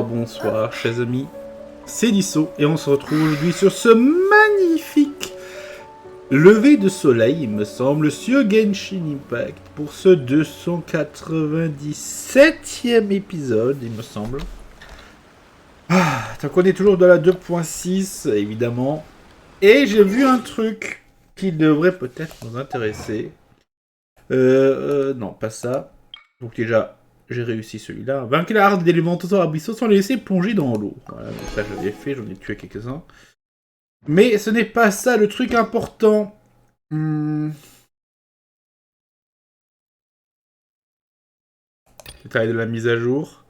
bonsoir, chers amis. C'est Deaso et on se retrouve aujourd'hui sur ce magnifique lever de soleil, il me semble, sur Genshin Impact pour ce 297e épisode, il me semble. Tant qu'on est toujours dans la 2.6, évidemment. Et j'ai vu un truc qui devrait peut-être nous intéresser. Non, pas ça. Donc déjà, j'ai réussi celui-là. Vaincre la harde d'éléments total abyssaux sans les laisser plonger dans l'eau. Voilà, donc ça je l'ai fait, j'en ai tué quelques-uns. Mais ce n'est pas ça le truc important. Détail de la mise à jour.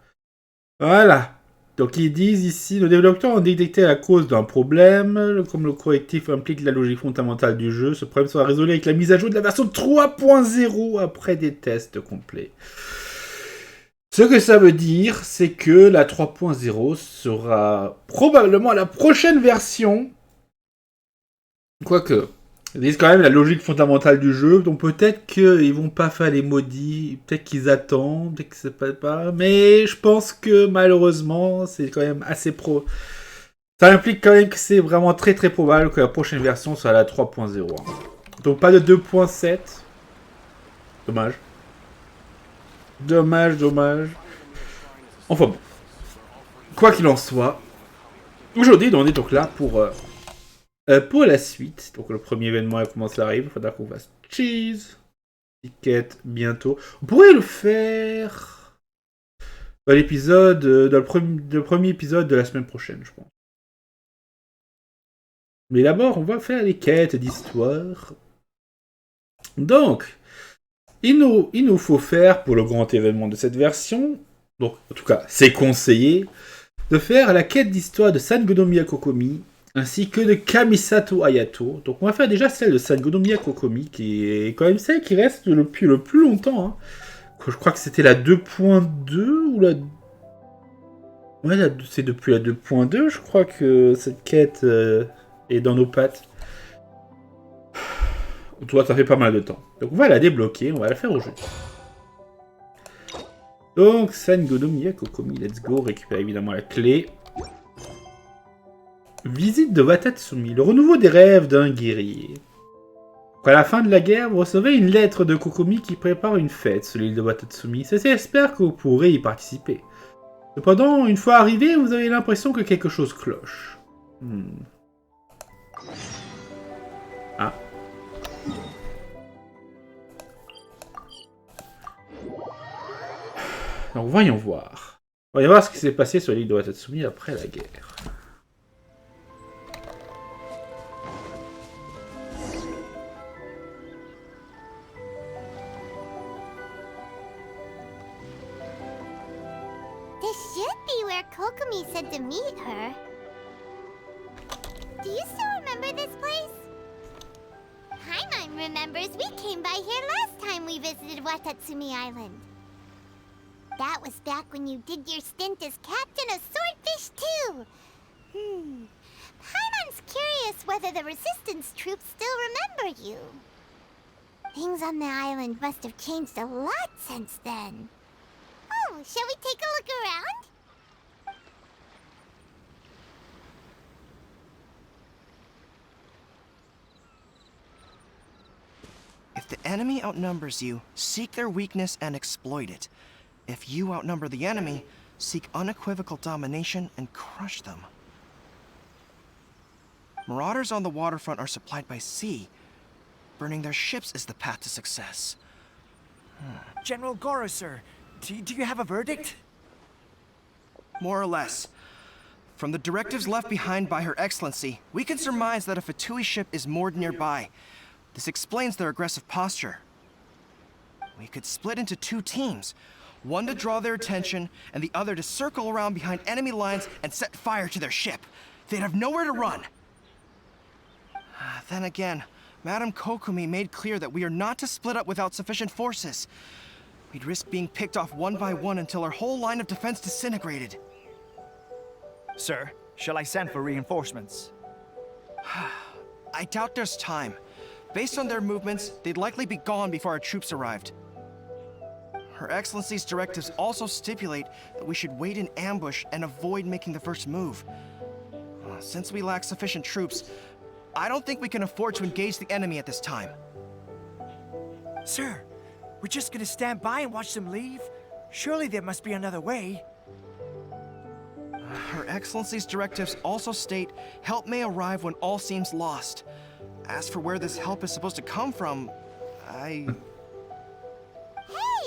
Voilà. Donc ils disent ici, nos développeurs ont détecté la cause d'un problème. Comme le correctif implique la logique fondamentale du jeu, ce problème sera résolu avec la mise à jour de la version 3.0 après des tests complets. Ce que ça veut dire, c'est que la 3.0 sera probablement la prochaine version. Quoique, ils disent quand même la logique fondamentale du jeu, donc peut-être qu'ils vont pas faire les maudits, peut-être qu'ils attendent, peut-être que c'est pas... Mais je pense que malheureusement, c'est quand même assez Ça implique quand même que c'est vraiment très très probable que la prochaine version soit la 3.0. Donc pas de 2.7. Dommage. Dommage. Enfin bon. Quoi qu'il en soit, aujourd'hui, on est donc là pour la suite. Donc le premier événement a commencé à arriver. Il faudra qu'on fasse cheese. Ticket bientôt. On pourrait le faire dans l'épisode, dans le premier épisode de la semaine prochaine, je pense. Mais d'abord, on va faire les quêtes d'histoire. Donc, il nous faut faire, pour le grand événement de cette version, donc en tout cas, c'est conseillé, de faire la quête d'histoire de Sangonomiya Kokomi, ainsi que de Kamisato Hayato. Donc on va faire déjà celle de Sangonomiya Kokomi, qui est quand même celle qui reste depuis le plus longtemps. Hein. Je crois que c'était la 2.2 ou la... Ouais, c'est depuis la 2.2, je crois que cette quête est dans nos pattes. Toi, ça fait pas mal de temps. Donc on va la débloquer, on va la faire au jeu. Donc, Sangonomiya Kokomi, let's go, récupère évidemment la clé. Visite de Watatsumi, le renouveau des rêves d'un guerrier. À la fin de la guerre, vous recevez une lettre de Kokomi qui prépare une fête sur l'île de Watatsumi. Ceci espère que vous pourrez y participer. Cependant, une fois arrivé, vous avez l'impression que quelque chose cloche. Ah. Donc voyons voir. Voyons voir ce qui s'est passé sur l'île de Watatsumi après la guerre. This should be where Kokomi said to meet her. Do you still remember this place? Paimon remembers we came by here last time we visited Watatsumi Island. That was back when you did your stint as captain of Swordfish too. Paimon's curious whether the resistance troops still remember you. Things on the island must have changed a lot since then. Oh, shall we take a look around? If the enemy outnumbers you, seek their weakness and exploit it. If you outnumber the enemy, seek unequivocal domination and crush them. Marauders on the waterfront are supplied by sea. Burning their ships is the path to success. General Goro, sir, do you have a verdict? More or less. From the directives left behind by Her Excellency, we can surmise that a Fatui ship is moored nearby. This explains their aggressive posture. We could split into two teams. One to draw their attention, and the other to circle around behind enemy lines and set fire to their ship. They'd have nowhere to run. Then again, Madame Kokomi made clear that we are not to split up without sufficient forces. We'd risk being picked off one by one until our whole line of defense disintegrated. Sir, shall I send for reinforcements? I doubt there's time. Based on their movements, they'd likely be gone before our troops arrived. Her Excellency's directives also stipulate that we should wait in ambush and avoid making the first move. Since we lack sufficient troops, I don't think we can afford to engage the enemy at this time. Sir, we're just gonna stand by and watch them leave? Surely there must be another way. Her Excellency's directives also state help may arrive when all seems lost. As for where this help is supposed to come from, Hey,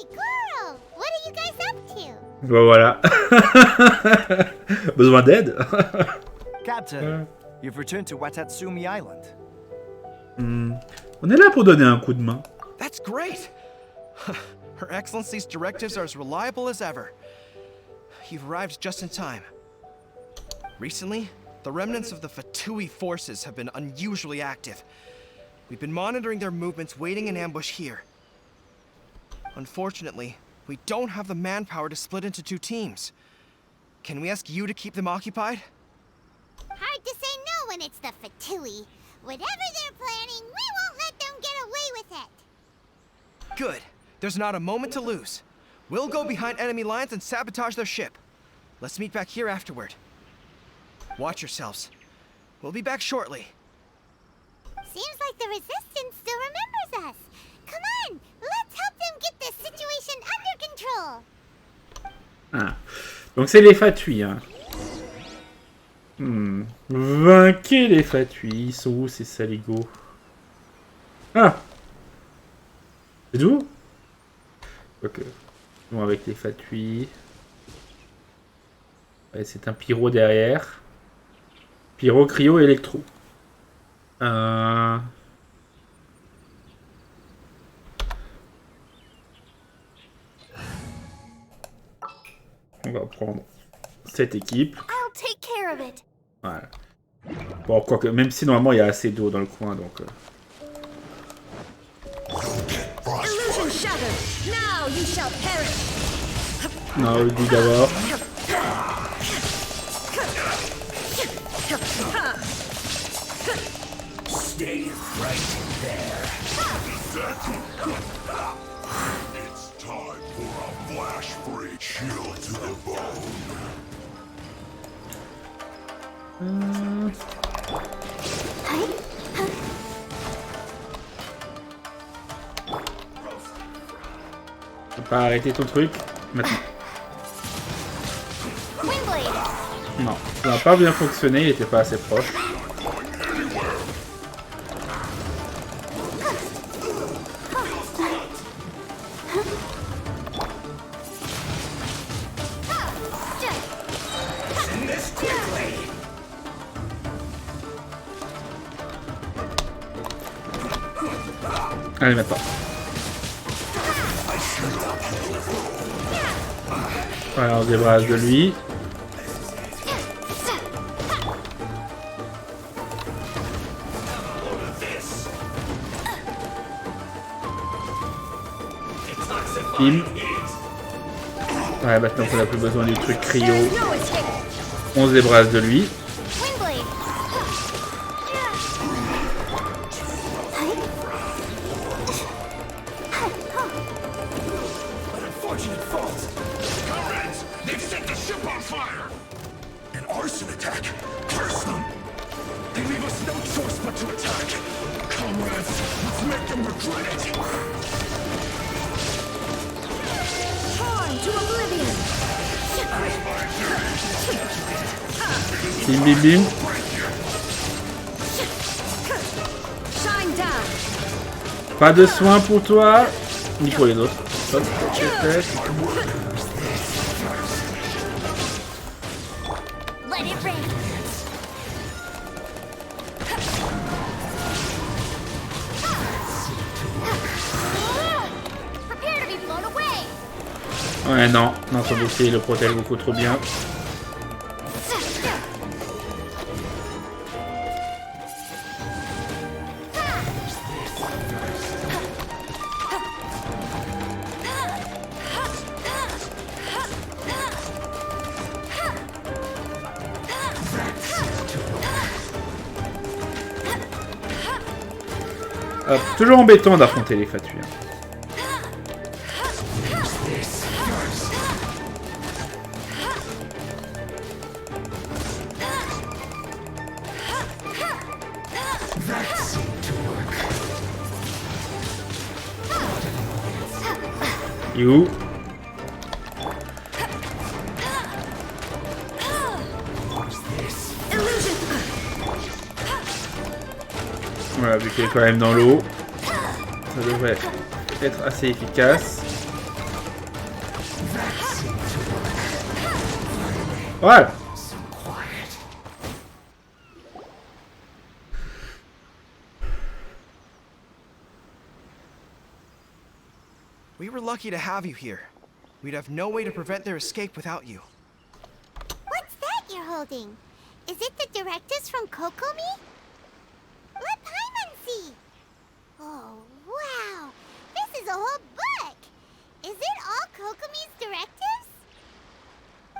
girl! What are you guys up to? Bon voilà. Besoin d'aide? Captain, you've returned to Watatsumi Island. On est là pour donner un coup de main. That's great! Her Excellency's directives are as reliable as ever. You've arrived just in time. Recently, the remnants of the Fatui forces have been unusually active. We've been monitoring their movements, waiting in ambush here. Unfortunately, we don't have the manpower to split into 2 teams. Can we ask you to keep them occupied? Hard to say no when it's the Fatui. Whatever they're planning, we won't let them get away with it. Good. There's not a moment to lose. We'll go behind enemy lines and sabotage their ship. Let's meet back here afterward. Watch yourselves. We'll be back shortly. Seems like the Resistance still remembers us. Come on, let's help them get this situation under control. Ah. Donc c'est les Fatui. Hein. Vainquez les Fatui. Ils sont où ces saligots? Ah. C'est d'où? Ok. Bon, avec les Fatui. Ouais, c'est un pyro derrière. Pyro, cryo, électro. On va prendre cette équipe. I'll take care of it. Voilà. Bon, quoique, même si normalement il y a assez d'eau dans le coin, donc... Illusion shattered. Now you shall perish. Non, le dit d'abord. Stay right there. It's time for a flash break. Chill to the bone. Tu peux pas arrêter ton truc maintenant. Windblade. Non, ça n'a pas bien fonctionné, il était pas assez proche. Allez, maintenant. Voilà, on se débarrasse de lui. Bim. Ouais, maintenant qu'on n'a plus besoin du truc cryo, on se débarrasse de lui. Windblade. Unfortunate fault. Comrades, they've set the ship on fire. An arson attack. Curse them. They leave us no choice but to attack. Comrades, let's make them regret it. To oblivion. Bim bim bim. Shine down. Pas de soins pour toi, ni pour les autres. Hop, Let it rain. Prepare to be blown away. Ouais, non, non, son bouclier le protège beaucoup trop bien. Hop, toujours embêtant d'affronter les Fatui. Hein. You. Voilà, vu qu'il est quand même dans l'eau, ça devrait être assez efficace. Voilà. We were lucky to have you here. We'd have no way to prevent their escape without you. What's that you're holding? Is it the directives from Kokomi? Let Paimon see! Oh, wow! This is a whole book! Is it all Kokomi's directives?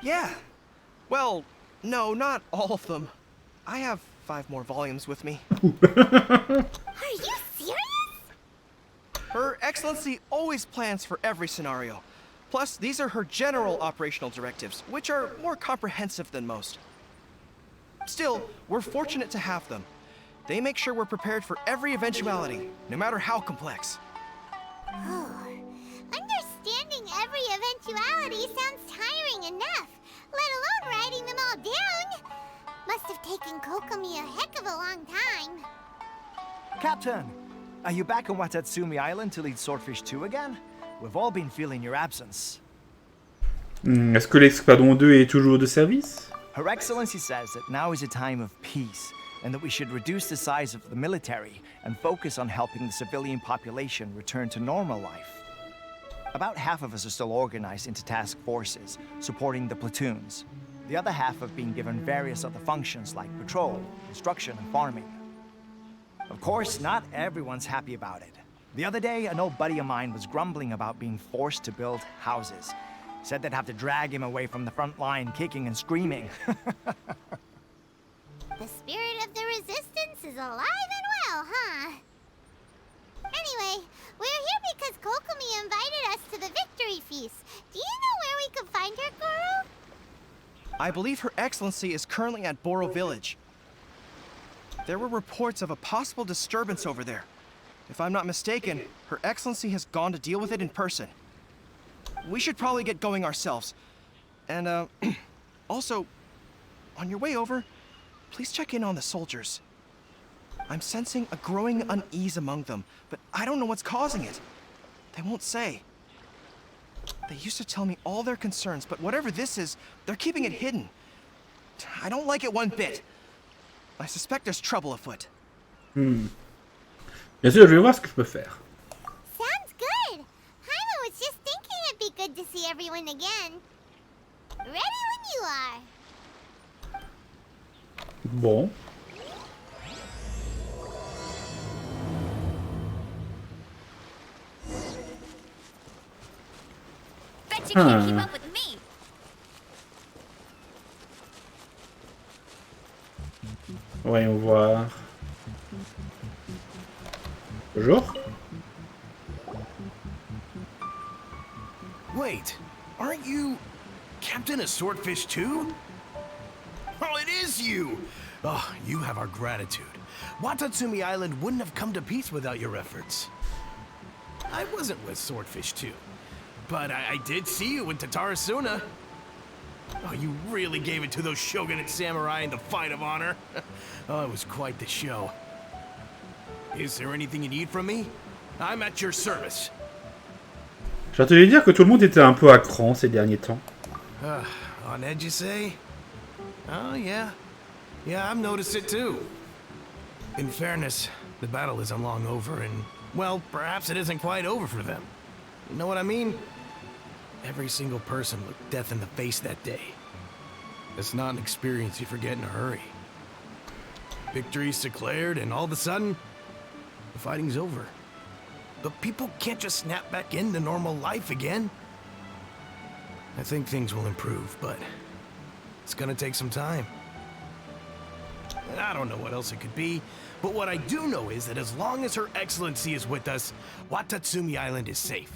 Yeah. Well, no, not all of them. I have 5 more volumes with me. Are you serious? Her Excellency always plans for every scenario. Plus, these are her general operational directives, which are more comprehensive than most. Still, we're fortunate to have them. They make sure we're prepared for every eventuality, no matter how complex. Oh, understanding every eventuality sounds tiring enough, let alone writing them all down. Must have taken Kokomi a heck of a long time. Captain, are you back on Watatsumi Island to lead Swordfish 2 again? We've all been feeling your absence. Est-ce que l'escadron 2 est toujours de service? Her Excellency says that now is a time of peace, and that we should reduce the size of the military and focus on helping the civilian population return to normal life. About half of us are still organized into task forces, supporting the platoons. The other half have been given various other functions like patrol, instruction, and farming. Of course, not everyone's happy about it. The other day, an old buddy of mine was grumbling about being forced to build houses. Said they'd have to drag him away from the front line, kicking and screaming. The spirit of the resistance is alive and well, huh? Anyway, we're here because Kokomi invited us to the victory feast. Do you know where we could find her, Goro? I believe Her Excellency is currently at Boro Village. There were reports of a possible disturbance over there. If I'm not mistaken, Her Excellency has gone to deal with it in person. We should probably get going ourselves. And, also, on your way over, please check in on the soldiers. I'm sensing a growing unease among them, but I don't know what's causing it. They won't say. They used to tell me all their concerns, but whatever this is, they're keeping it hidden. I don't like it one bit. I suspect there's trouble afoot. Bien sûr, je vais voir ce que je peux faire. Sounds good. Paimon was just thinking it'd be good to see everyone again. Ready when you are. Bon. Bet you can't keep up with me. Voyons voir. Bonjour. Wait, aren't you Captain of Swordfish too? Oh, it is you! Oh, you have our gratitude. Watatsumi Island wouldn't have come to peace without your efforts. I wasn't with Swordfish 2, but I did see you with Tatarasuna. Oh, you really gave it to those shogunate samurai in the fight of honor. Oh, it was quite the show. Is there anything you need from me? I'm at your service. J'ai entendu dire que tout le monde était un peu à cran ces derniers temps. On edge, you say? Oh, yeah. Yeah, I've noticed it too. In fairness, the battle isn't long over, and, well, perhaps it isn't quite over for them. You know what I mean? Every single person looked death in the face that day. It's not an experience you forget in a hurry. Victory's declared, and all of a sudden, the fighting's over. But people can't just snap back into normal life again. I think things will improve, but it's gonna take some time. I don't know what else it could be, but what I do know is that as long as Her Excellency is with us, Watatsumi Island is safe.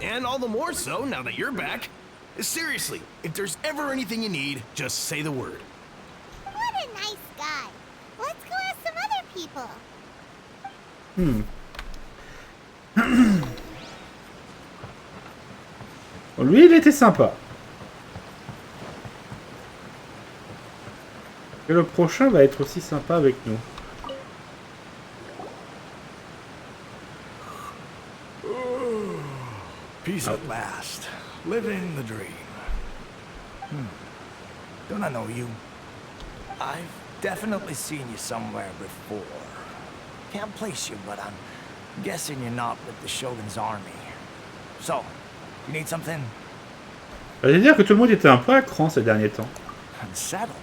And all the more so now that you're back. Seriously, if there's ever anything you need, just say the word. What a nice guy. Let's go ask some other people. Lui, il était sympa. Et le prochain va être aussi sympa avec nous. Peace at last. Living the dream. Don't I know you? I've definitely seen you somewhere before. Can't place you, but I'm guessing you're not with the Shogun's army. So, you need something? J'allais dire que tout le monde était un peu à cran ces derniers temps. Unsettled?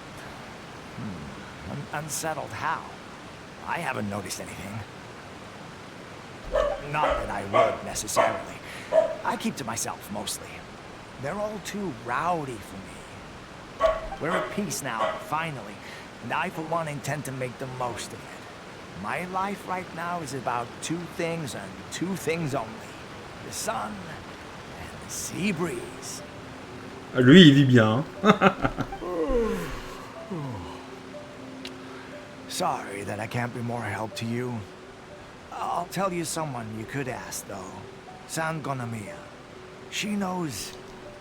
Unsettled how? I haven't noticed anything. Not that I would, necessarily. I keep to myself, mostly. They're all too rowdy for me. We're at peace now, finally, and I, for one, intend to make the most of it. My life right now is about two things and two things only. The sun and the sea breeze. Lui, il vit bien. Sorry that I can't be more help to you. I'll tell you someone you could ask, though. San Gonamiya. She knows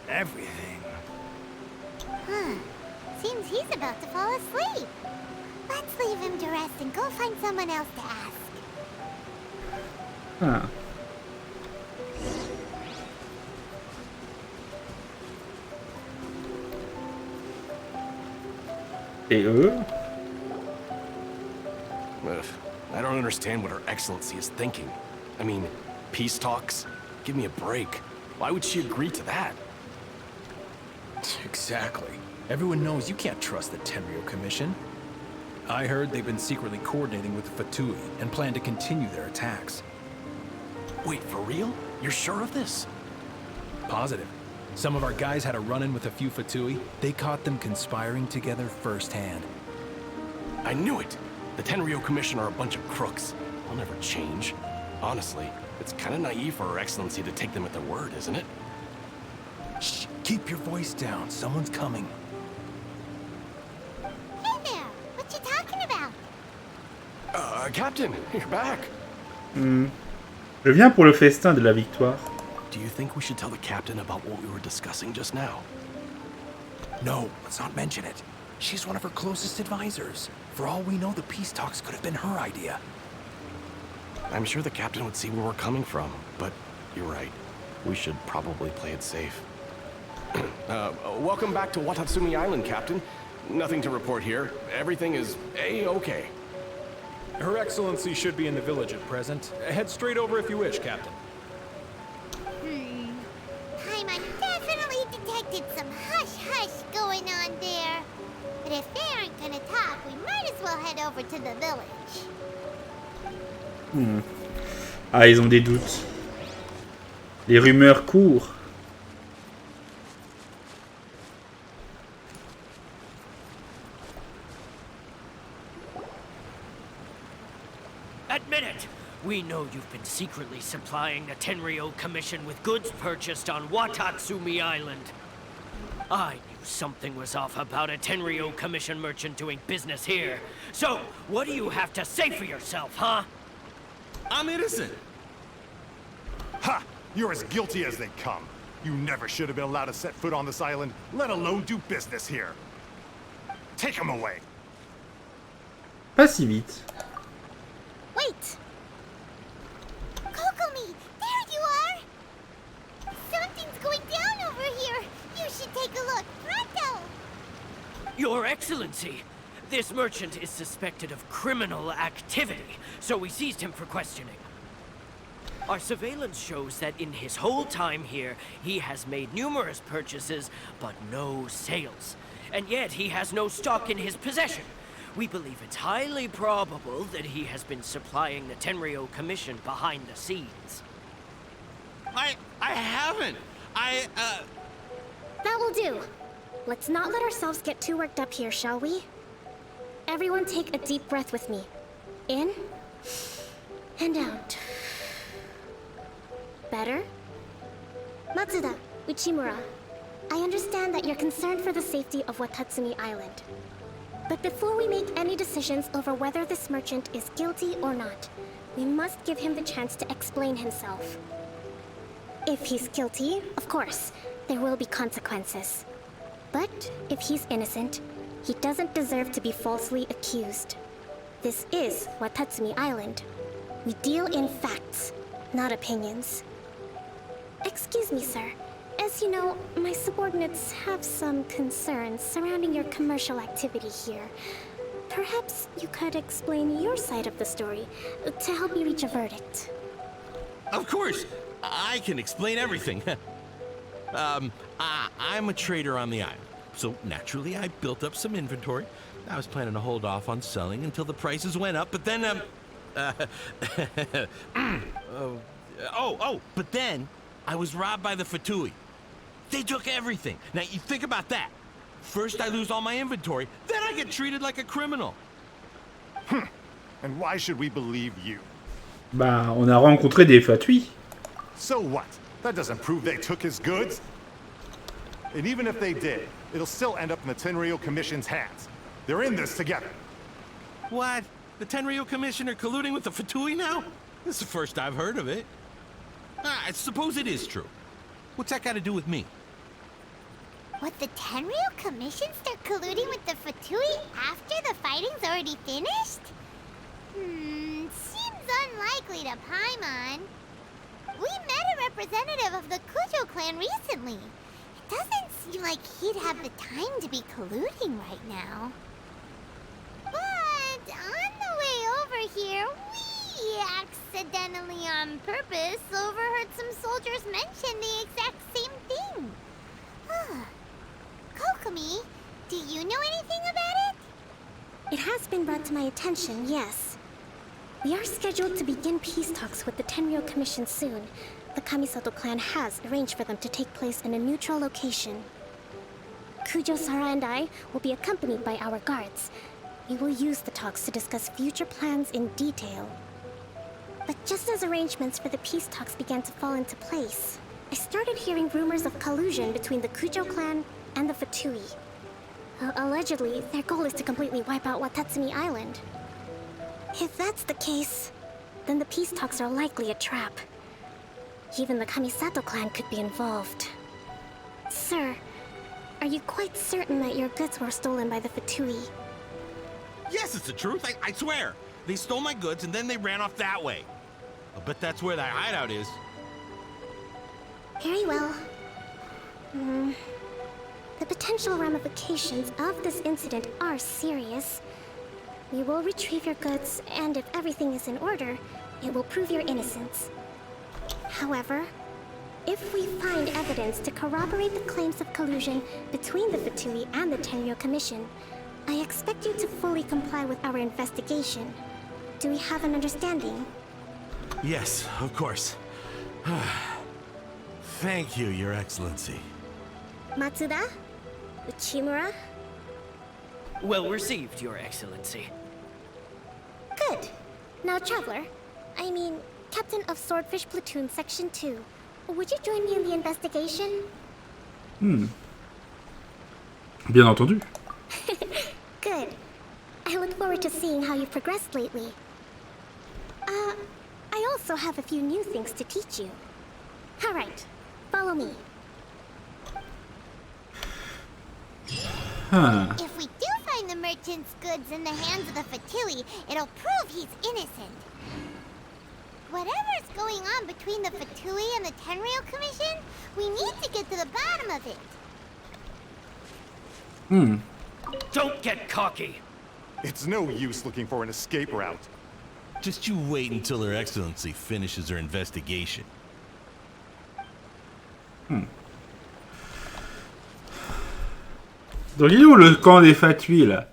everything. Seems he's about to fall asleep. Let's leave him to rest and go find someone else to ask. Ah. Et eux? I don't understand what Her Excellency is thinking. I mean, peace talks? Give me a break. Why would she agree to that? Exactly. Everyone knows you can't trust the Tenryo Commission. I heard they've been secretly coordinating with the Fatui and plan to continue their attacks. Wait, for real? You're sure of this? Positive. Some of our guys had a run-in with a few Fatui. They caught them conspiring together firsthand. I knew it! The Tenryo Commission are a bunch of crooks. They'll never change. Honestly, it's kind of naive for Her Excellency to take them at their word, isn't it? Shh, keep your voice down. Someone's coming. Hey there! What you talking about? Captain, you're back. Je viens pour le festin de la victoire. Do you think we should tell the captain about what we were discussing just now? No, let's not mention it. She's one of her closest advisors. For all we know, the peace talks could have been her idea. I'm sure the captain would see where we're coming from, but you're right. We should probably play it safe. Welcome back to Watatsumi Island, Captain. Nothing to report here. Everything is A-okay. Her Excellency should be in the village at present. Head straight over if you wish, Captain. Paimon definitely detected some hush-hush going on there. But if they aren't gonna talk, we might as well head over to the village. Ah, ils ont des doutes. Les rumeurs courent. Admit it! We know you've been secretly supplying the Tenryo Commission with goods purchased on Watatsumi Island. I knew something was off about a Tenryo Commission merchant doing business here. So, what do you have to say for yourself, huh? I'm innocent! Ha! You're as guilty as they come. You never should have been allowed to set foot on this island, let alone do business here. Take him away. Pas si vite. Wait! Kokomi! There you are! Something's going down over here! You should take a look, pronto! Your Excellency! This merchant is suspected of criminal activity, so we seized him for questioning. Our surveillance shows that in his whole time here, he has made numerous purchases, but no sales. And yet he has no stock in his possession. We believe it's highly probable that he has been supplying the Tenryo Commission behind the scenes. I haven't! That will do. Let's not let ourselves get too worked up here, shall we? Everyone take a deep breath with me. In and out. Better? Matsuda, Uchimura, I understand that you're concerned for the safety of Watatsumi Island. But before we make any decisions over whether this merchant is guilty or not, we must give him the chance to explain himself. If he's guilty, of course, there will be consequences. But if he's innocent, he doesn't deserve to be falsely accused. This is Watatsumi Island. We deal in facts, not opinions. Excuse me, sir. As you know, my subordinates have some concerns surrounding your commercial activity here. Perhaps you could explain your side of the story to help me reach a verdict. Of course! I can explain everything. I'm a trader on the island, so naturally I built up some inventory. I was planning to hold off on selling until the prices went up, but then, but then I was robbed by the Fatui. They took everything. Now, you think about that. First I lose all my inventory, then I get treated like a criminal. And why should we believe you? Bah, on a rencontré des Fatui. So what? That doesn't prove they took his goods. And even if they did, it'll still end up in the Tenryou Commission's hands. They're in this together. What? The Tenryou Commission are colluding with the Fatui now? This is the first I've heard of it. I suppose it is true. What's that got to do with me? What, the Tenryou Commission start colluding with the Fatui after the fighting's already finished? Seems unlikely to Paimon. We met a representative of the Kujo clan recently. It doesn't seem like he'd have the time to be colluding right now. But on the way over here, we accidentally on purpose overheard some soldiers mention the exact same thing. Kokomi, do you know anything about it? It has been brought to my attention, yes. We are scheduled to begin peace talks with the Tenryou Commission soon. The Kamisato clan has arranged for them to take place in a neutral location. Kujo-Sara and I will be accompanied by our guards. We will use the talks to discuss future plans in detail. But just as arrangements for the peace talks began to fall into place, I started hearing rumors of collusion between the Kujo clan and the Fatui. Allegedly, their goal is to completely wipe out Watatsumi Island. If that's the case, then the peace talks are likely a trap. Even the Kamisato clan could be involved. Sir, are you quite certain that your goods were stolen by the Fatui? Yes, it's the truth. I swear. They stole my goods and then they ran off that way. I'll bet that's where that hideout is. Very well. The potential ramifications of this incident are serious. We will retrieve your goods, and if everything is in order, it will prove your innocence. However, if we find evidence to corroborate the claims of collusion between the Fatui and the Tenryou Commission, I expect you to fully comply with our investigation. Do we have an understanding? Yes, of course. Thank you, Your Excellency. Matsuda? Uchimura? Well received, Your Excellency. Good. Now, Traveler, Captain of Swordfish Platoon Section 2, would you join me in the investigation? Bien entendu. Good. I look forward to seeing how you've progressed lately. I also have a few new things to teach you. Alright, follow me. If we do find the merchant's goods in the hands of the Fatui, it'll prove he's innocent. Whatever's going on between the Fatui and the Tenryou Commission, we need to get to the bottom of it. Don't get cocky. It's no use looking for an escape route. Just you wait until Her Excellency finishes her investigation. Donc il est où le camp des Fatui là?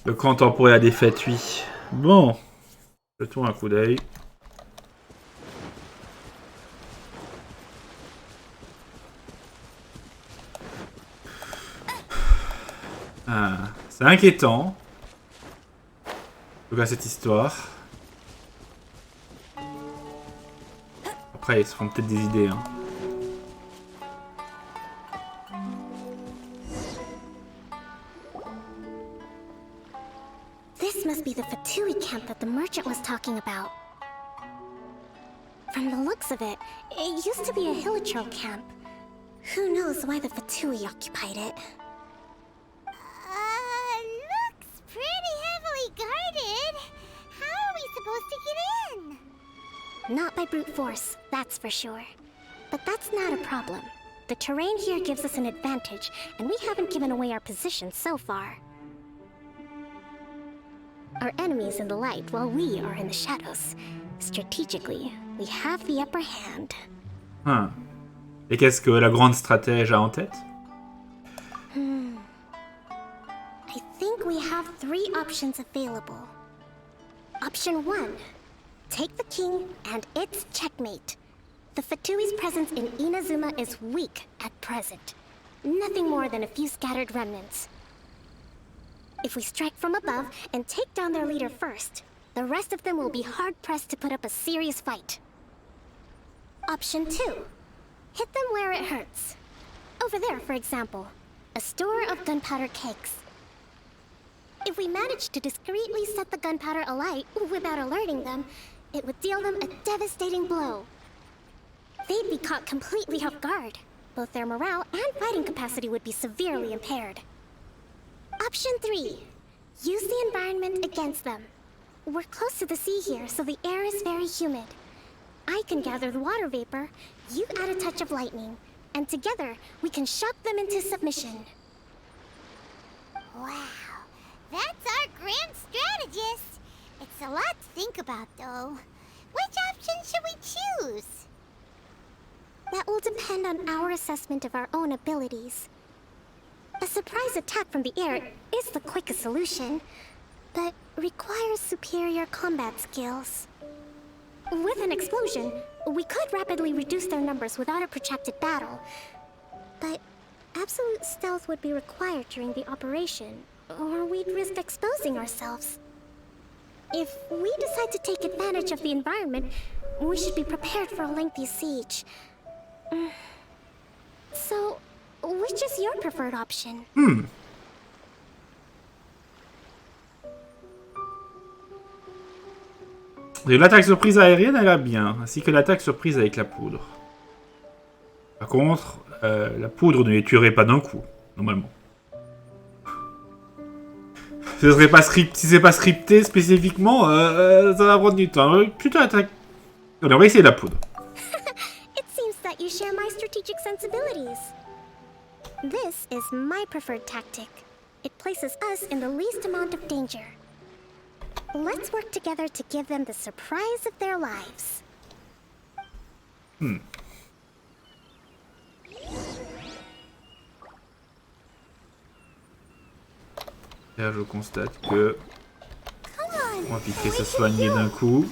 Le camp temporaire des Fatui. Bon. Jetons un coup d'œil. C'est inquiétant. En tout cas cette histoire. Après ils se font peut-être des idées hein. This must be the Fatui camp that the merchant was talking about. From the looks of it, it used to be a Hilichurl camp. Who knows why the Fatui occupied it? Looks pretty heavily guarded. How are we supposed to get in? Not by brute force, that's for sure. But that's not a problem. The terrain here gives us an advantage, and we haven't given away our position so far. Our enemy's in the light while we are in the shadows. Strategically, we have the upper hand. Ah. Et qu'est-ce que la grande stratège a en tête? I think we have 3 options available. Option 1. Take the king and it's checkmate. The Fatui's presence in Inazuma is weak at present. Nothing more than a few scattered remnants. If we strike from above and take down their leader first, the rest of them will be hard-pressed to put up a serious fight. Option 2. Hit them where it hurts. Over there, for example, a store of gunpowder cakes. If we manage to discreetly set the gunpowder alight without alerting them, it would deal them a devastating blow. They'd be caught completely off guard. Both their morale and fighting capacity would be severely impaired. Option 3. Use the environment against them. We're close to the sea here, so the air is very humid. I can gather the water vapor, you add a touch of lightning, and together we can shock them into submission. Wow, that's our grand strategist. It's a lot to think about, though. Which option should we choose? That will depend on our assessment of our own abilities. A surprise attack from the air is the quickest solution, but requires superior combat skills. With an explosion, we could rapidly reduce their numbers without a protracted battle, but absolute stealth would be required during the operation, or we'd risk exposing ourselves. If we decide to take advantage of the environment, we should be prepared for a lengthy siege. So, which is your preferred option? L'attaque surprise aérienne, elle a bien, ainsi que l'attaque surprise avec la poudre. Par contre, la poudre ne les tuerait pas d'un coup, normalement. Ce serait pas si c'est pas scripté spécifiquement, ça va prendre du temps. Plutôt attaque. Allez, on va essayer la poudre. It seems that you share my strategic sensibilities. This is my preferred tactic. It places us in the least amount of danger. Let's work together to give them the surprise of their lives. Là, je constate que on va piquer se soigner d'un coup.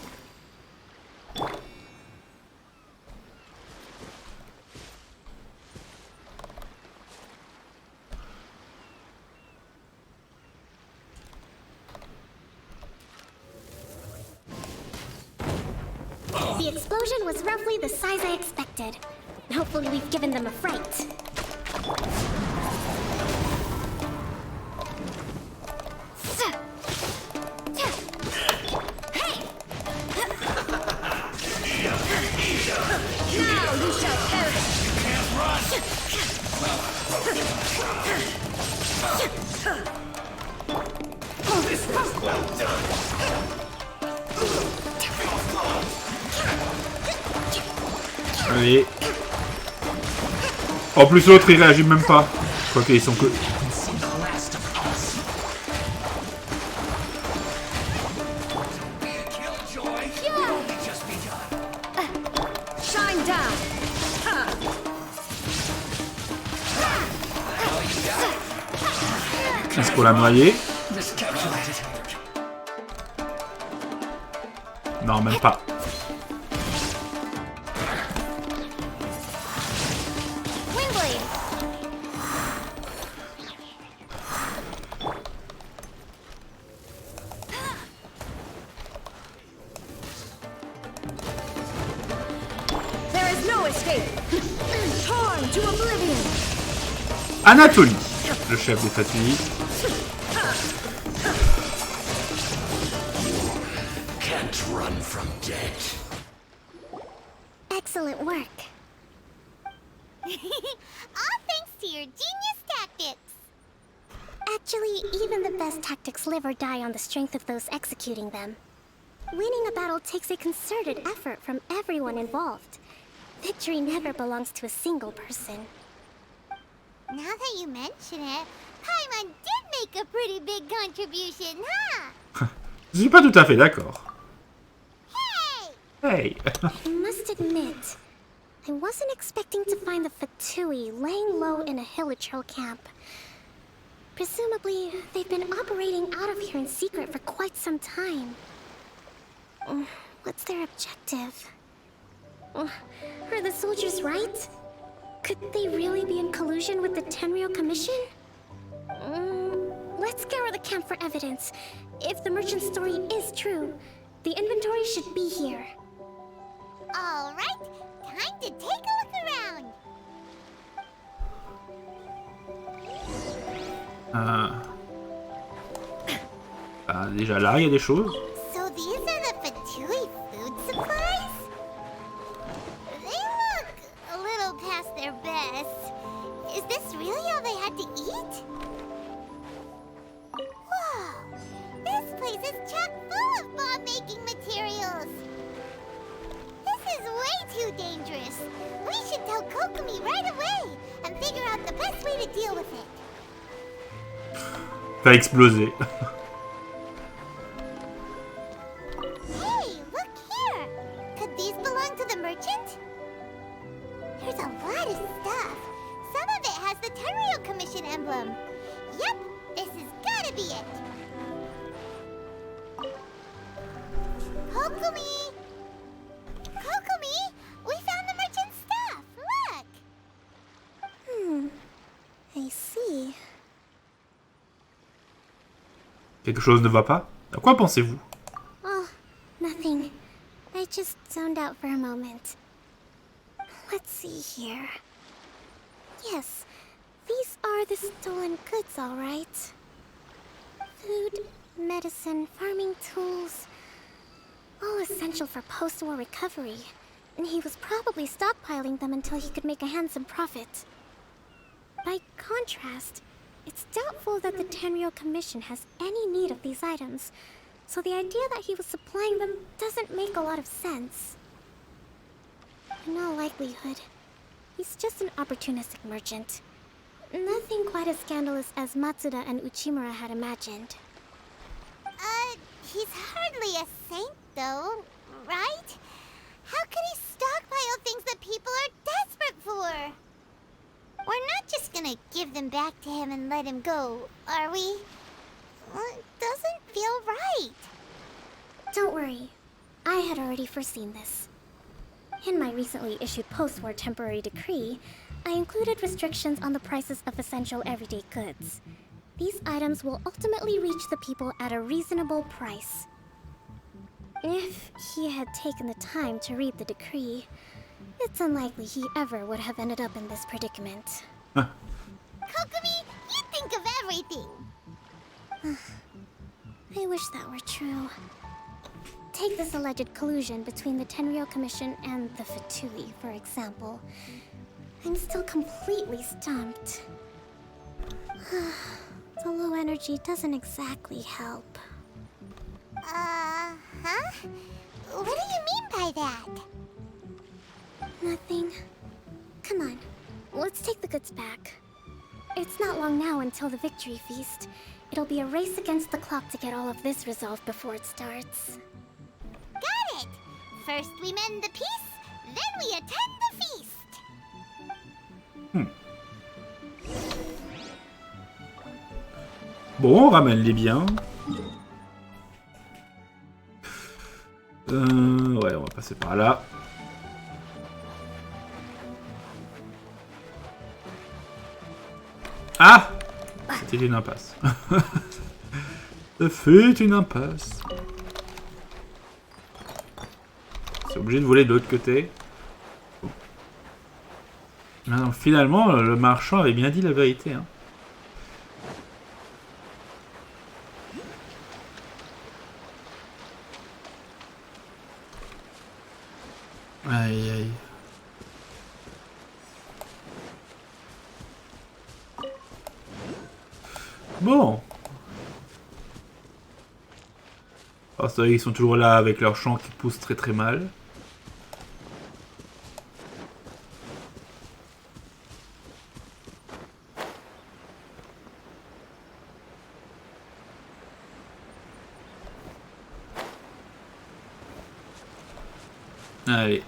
The explosion was roughly the size I expected. Hopefully we've given them a fright. Now you shall perish! Oh, this was well done. Allez. En plus l'autre il réagit même pas. Quoique ils sont que... Shine down! Est-ce qu'on l'a noyé? Non, même pas. Anatolie, le chef des Fatui. Can't run from death. Excellent work. best tactics live or die on the strength of those executing them. Winning a battle takes a concerted effort from everyone involved. Victory never belongs to a single person. Now that you mention it, Paimon did make a pretty big contribution, huh? Je suis pas tout à fait d'accord. Hey! Hey! I must admit, I wasn't expecting to find the Fatui laying low in a Hilichurl camp. Presumably, they've been operating out of here in secret for quite some time. What's their objective? Are the soldiers right? Could they really be in collusion with the Tenryou Commission? Let's scour the camp for evidence. If the merchant's story is true, the inventory should be here. All right, time to take a look around. Déjà là, il y a des choses. So these are the Fatui food supplies? They look a little past their best. Is this really all they had to eat? Whoa! This place is chock full of bomb-making materials. This is way too dangerous. We should tell Kokomi right away and figure out the best way to deal with it. Va exploser. Hey, look here! Could these belong to the merchant? There's a lot of stuff. Some of it has the Tenryou Commission emblem. Yep, this has gotta be it. Kokomi! Kokomi! We found the merchant's stuff! Look! I see. Quelque chose ne va pas? À quoi pensez-vous? Oh, nothing. I just zoned out for a moment. Let's see here. Yes, these are the stolen goods, all right. Food, medicine, farming tools. All essential for post-war recovery. And he was probably stockpiling them until he could make a handsome profit. By contrast, it's doubtful that the Tenryou Commission has any need of these items, so the idea that he was supplying them doesn't make a lot of sense. In all likelihood, he's just an opportunistic merchant. Nothing quite as scandalous as Matsuda and Uchimura had imagined. He's hardly a saint, though, right? How could he stockpile things that people are desperate for? We're not just gonna give them back to him and let him go, are we? It doesn't feel right. Don't worry, I had already foreseen this. In my recently issued post-war temporary decree, I included restrictions on the prices of essential everyday goods. These items will ultimately reach the people at a reasonable price. If he had taken the time to read the decree, it's unlikely he ever would have ended up in this predicament. Kokomi, you think of everything! I wish that were true. Take this alleged collusion between the Tenryou Commission and the Fatui, for example. I'm still completely stumped. The low energy doesn't exactly help. Huh? What do you mean by that? Nothing. Come on, let's take the goods back. It's not long now until the victory feast. It'll be a race against the clock to get all of this resolved before it starts. Got it! First we mend the peace, then we attend the feast! Bon, on ramène les biens. Ouais, on va passer par là. Ah! C'était une impasse. Ça fait une impasse. C'est obligé de voler de l'autre côté. Ah non, finalement, le marchand avait bien dit la vérité. Hein. Aïe aïe. Bon. Parce qu'ils sont toujours là avec leur chant qui pousse très très mal. Allez.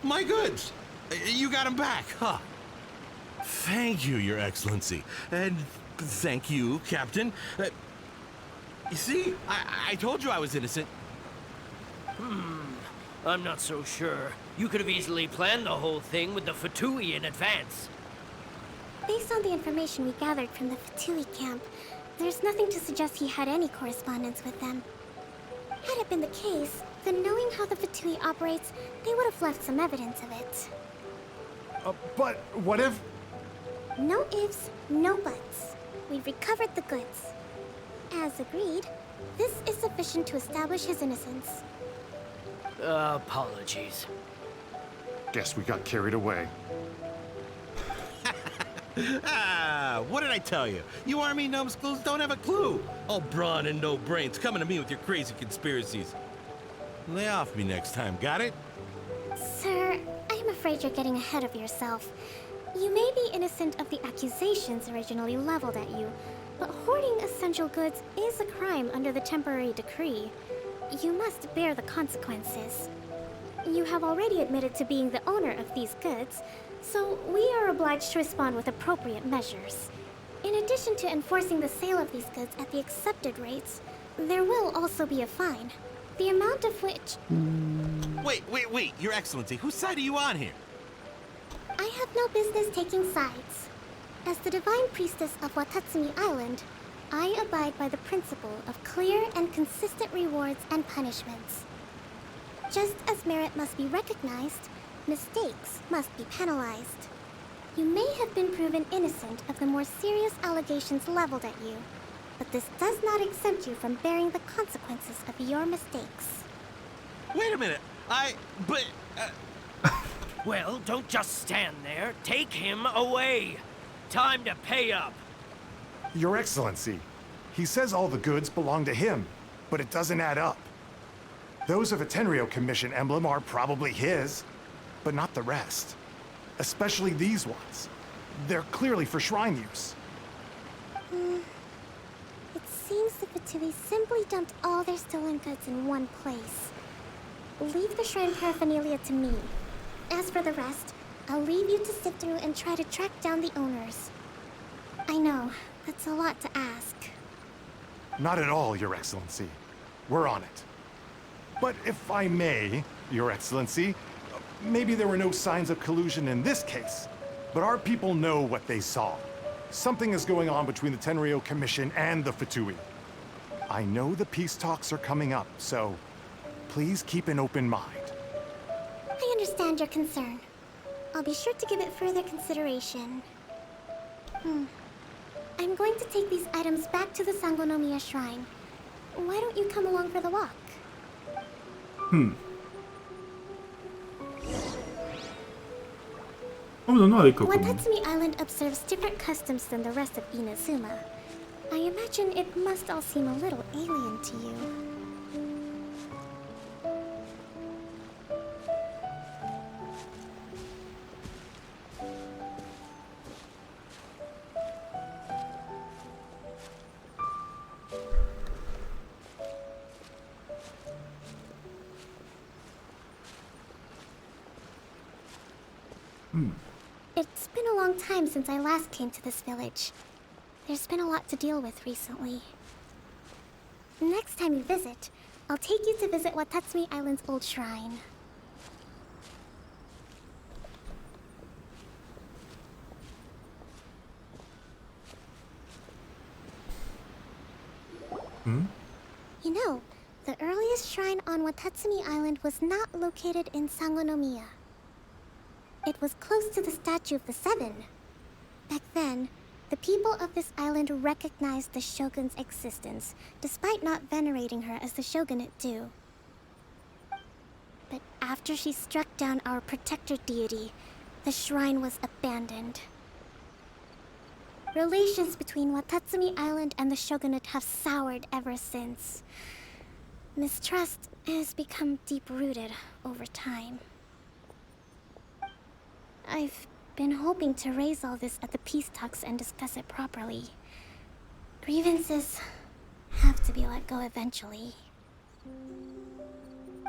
My goods! You got them back, huh? Thank you, Your Excellency. And thank you, Captain. You see, I told you I was innocent. I'm not so sure. You could have easily planned the whole thing with the Fatui in advance. Based on the information we gathered from the Fatui camp, there's nothing to suggest he had any correspondence with them. Had it been the case, then knowing how the Fatui operates, they would have left some evidence of it. But what if... No ifs, no buts. We've recovered the goods. As agreed, this is sufficient to establish his innocence. Apologies. Guess we got carried away. What did I tell you? You army numbskulls don't have a clue. All brawn and no brains coming to me with your crazy conspiracies. Lay off me next time, got it? Sir, I'm afraid you're getting ahead of yourself. You may be innocent of the accusations originally leveled at you, but hoarding essential goods is a crime under the temporary decree. You must bear the consequences. You have already admitted to being the owner of these goods, so we are obliged to respond with appropriate measures. In addition to enforcing the sale of these goods at the accepted rates, there will also be a fine, the amount of which... Wait, Your Excellency, whose side are you on here? I have no business taking sides. As the Divine Priestess of Watatsumi Island, I abide by the principle of clear and consistent rewards and punishments. Just as merit must be recognized, mistakes must be penalized. You may have been proven innocent of the more serious allegations leveled at you, but this does not exempt you from bearing the consequences of your mistakes. Wait a minute, Well, don't just stand there. Take him away. Time to pay up. Your Excellency, he says all the goods belong to him, but it doesn't add up. Those of a Tenryou Commission emblem are probably his, but not the rest. Especially these ones. They're clearly for shrine use. It seems the Fatui simply dumped all their stolen goods in one place. Leave the shrine paraphernalia to me. As for the rest, I'll leave you to sift through and try to track down the owners. I know, that's a lot to ask. Not at all, Your Excellency. We're on it. But if I may, Your Excellency, maybe there were no signs of collusion in this case, but our people know what they saw. Something is going on between the Tenryou Commission and the Fatui. I know the peace talks are coming up, so please keep an open mind. I understand your concern. I'll be sure to give it further consideration. I'm going to take these items back to the Sangonomiya Shrine. Why don't you come along for the walk? Oh non, avec Kokomi. Watatsumi Island observes different customs than the rest of Inazuma. I imagine it must all seem a little alien to you. It's been a long time since I last came to this village. There's been a lot to deal with recently. Next time you visit, I'll take you to visit Watatsumi Island's old shrine. You know, the earliest shrine on Watatsumi Island was not located in Sangonomiya. It was close to the Statue of the Seven. Back then, the people of this island recognized the Shogun's existence, despite not venerating her as the Shogunate do. But after she struck down our protector deity, the shrine was abandoned. Relations between Watatsumi Island and the shogunate have soured ever since. Mistrust has become deep-rooted over time. I've been hoping to raise all this at the peace talks and discuss it properly. Grievances have to be let go eventually.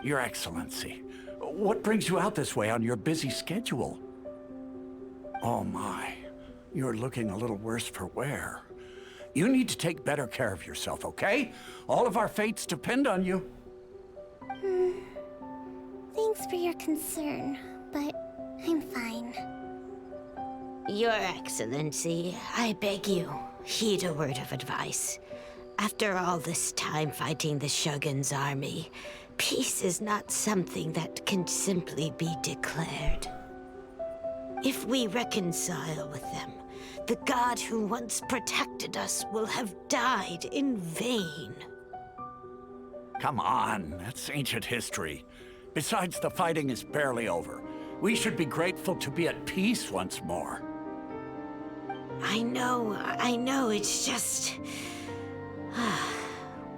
Your Excellency, what brings you out this way on your busy schedule? Oh my, you're looking a little worse for wear. You need to take better care of yourself, okay? All of our fates depend on you. Thanks for your concern, but I'm fine. Your Excellency, I beg you, heed a word of advice. After all this time fighting the Shogun's army, peace is not something that can simply be declared. If we reconcile with them, the god who once protected us will have died in vain. Come on, that's ancient history. Besides, the fighting is barely over. We should be grateful to be at peace once more. I know, it's just...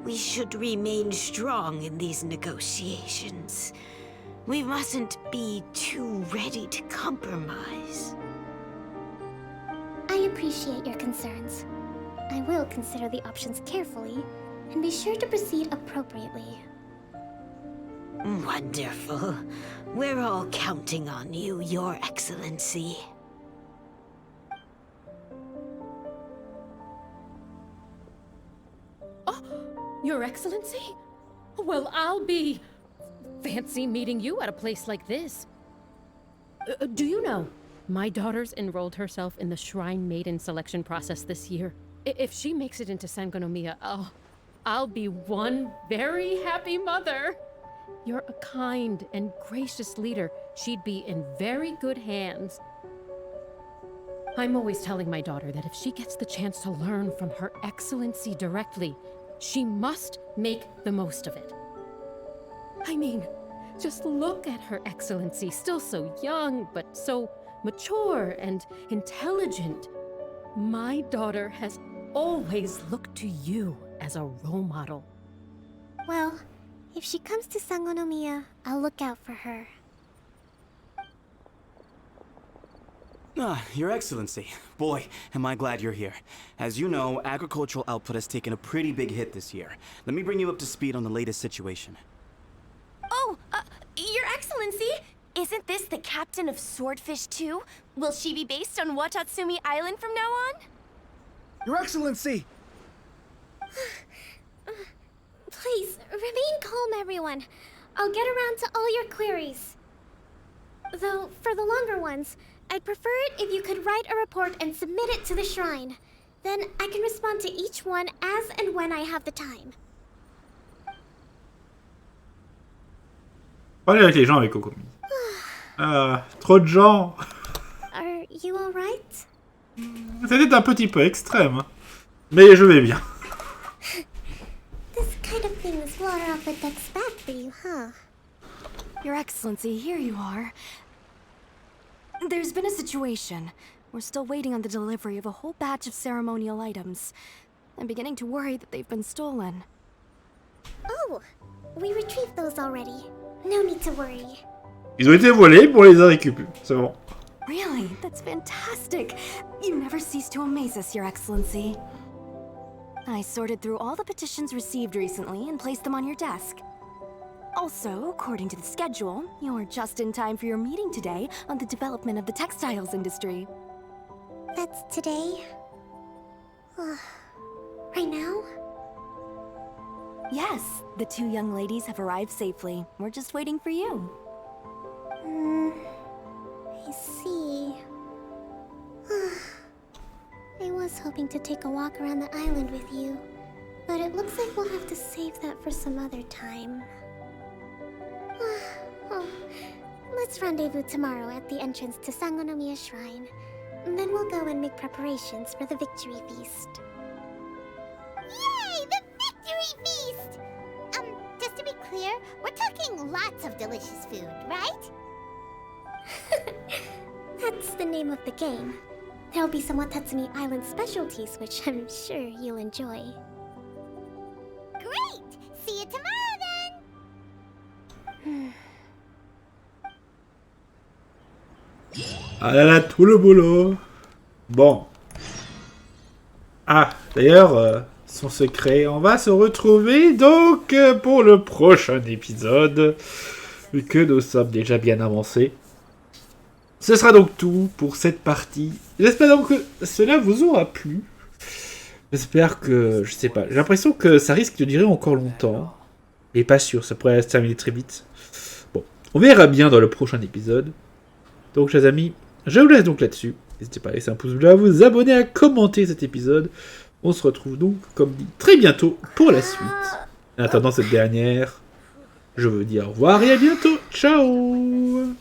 we should remain strong in these negotiations. We mustn't be too ready to compromise. I appreciate your concerns. I will consider the options carefully, and be sure to proceed appropriately. Wonderful. We're all counting on you, Your Excellency. Your Excellency? Well, I'll be... fancy meeting you at a place like this. Do you know, my daughter's enrolled herself in the Shrine Maiden selection process this year. If she makes it into Sangonomiya, I'll be one very happy mother. You're a kind and gracious leader. She'd be in very good hands. I'm always telling my daughter that if she gets the chance to learn from Her Excellency directly, she must make the most of it. I mean, just look at Her Excellency, still so young, but so mature and intelligent. My daughter has always looked to you as a role model. Well, if she comes to Sangonomiya, I'll look out for her. Your Excellency. Boy, am I glad you're here. As you know, agricultural output has taken a pretty big hit this year. Let me bring you up to speed on the latest situation. Oh, Your Excellency! Isn't this the captain of Swordfish 2? Will she be based on Watatsumi Island from now on? Your Excellency! Please, remain calm, everyone. I'll get around to all your queries. Though, for the longer ones, I'd prefer it if you could write a report and submit it to the shrine. Then I can respond to each one as and when I have the time. Parler avec les gens avec Kokomi. Trop de gens. Are you alright? C'était un petit peu extrême. Mais je vais bien. This kind of thing is water off a duck's back for you, huh? Your Excellency, here you are. There's been a situation. We're still waiting on the delivery of a whole batch of ceremonial items. I'm beginning to worry that they've been stolen. Oh, we retrieved those already. No need to worry. Ils ont été volés pour les récupérer. C'est bon. Really? That's fantastic. You never cease to amaze us, Your Excellency. I sorted through all the petitions received recently and placed them on your desk. Also, according to the schedule, you're just in time for your meeting today on the development of the textiles industry. That's today? Right now? Yes, the two young ladies have arrived safely. We're just waiting for you. I see. I was hoping to take a walk around the island with you, but it looks like we'll have to save that for some other time. Oh, let's rendezvous tomorrow at the entrance to Sangonomiya Shrine. Then we'll go and make preparations for the victory feast. Yay! The victory feast! Just to be clear, we're talking lots of delicious food, right? That's the name of the game. There'll be some Watatsumi Island specialties, which I'm sure you'll enjoy. Great! See you tomorrow then! Ah là là, tout le boulot. Bon. Ah, d'ailleurs, son secret, on va se retrouver donc pour le prochain épisode, vu que nous sommes déjà bien avancés. Ce sera donc tout pour cette partie. J'espère donc que cela vous aura plu. J'espère que, je sais pas, j'ai l'impression que ça risque de durer encore longtemps. Et pas sûr, ça pourrait se terminer très vite. Bon, on verra bien dans le prochain épisode. Donc, chers amis, je vous laisse donc là-dessus. N'hésitez pas à laisser un pouce bleu, à vous abonner, à commenter cet épisode. On se retrouve donc, comme dit, très bientôt pour la suite. En attendant cette dernière, je vous dis au revoir et à bientôt. Ciao!